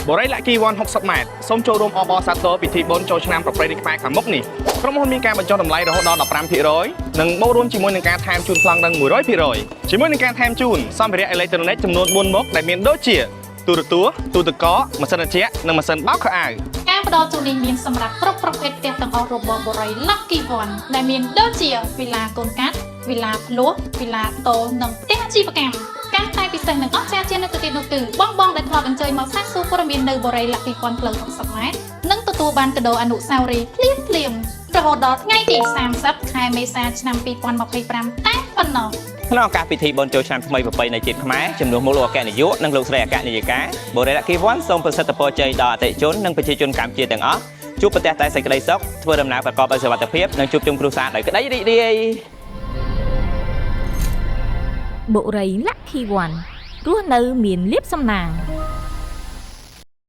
បរិយាលាក់គីវ៉ាន់60ម៉ែត្រសូមចូលរួមអបអរសាទរពិធីបុណ្យចូលឆ្នាំប្រពៃណីខ្មែរខាងមុខនេះក្រុមហ៊ុនមានការបញ្ចុះតម្លៃរហូតដល់ 15% និងបូករួមជាមួយនឹងការថែមជូនប្លង់ដឹង 100% ជាមួយនឹងការថែមជូនសម្ភារៈអេឡិចត្រូនិកចំនួន4មុខដែលមានដូចជាទូរទស្សន៍ទូទឹកកកម៉ាស៊ីនត្រជាក់និងម៉ាស៊ីនបោកខោអាវការផ្ដល់ជូននេះមានសម្រាប់គ្រប់ប្រភេទផ្ទះទាំងអស់របស់បរិយាលាក់គីវ៉ាន់ដែលមានដូចជាវីឡាកូនកាត់វីឡាភ្លោះវីឡាតូននិងផ្ទះអាជីវកម្មការតែពិសេសនិងអស្ចារ្យជាងនៅទៅទៀតនោះគឺបងដែលធ្លាប់អញ្ជើញមកសាកសួរព័ត៌មាននៅបរិយាលាក់គីវ៉ាន់ផ្លូវ60ម៉ែត្រនឹងទទួលបានកាដូអនុស្សាវរីយ៍ភ្លាមរហូតដល់ថ្ងៃទី30ខែមេសាឆ្នាំ2025តែប៉ុណ្ណោះក្នុងឱកាសពិធីបុណ្យចូលឆ្នាំថ្មីប្រពៃណីជាតិខ្មែរជំនួសមកលោកអគ្គនាយកនិងលោកស្រីអគ្គនាយិកាបរិយាលាក់គីវ៉ាន់សូមប្រសិទ្ធពរជ័យដល់អតិថិជននិងប្រជាជនកម្ពុជាទាំងអស់ជួបប្រទះតែសេចក្តីសុខធ្វើដំណើរប្រកបដោយសុវត្ថិភាពនិងជួបជុំគ្រួសារដោយក្តីរីករាយបុរីលាក់គីវ៉ាន់រស់នៅមានលាភសំណាង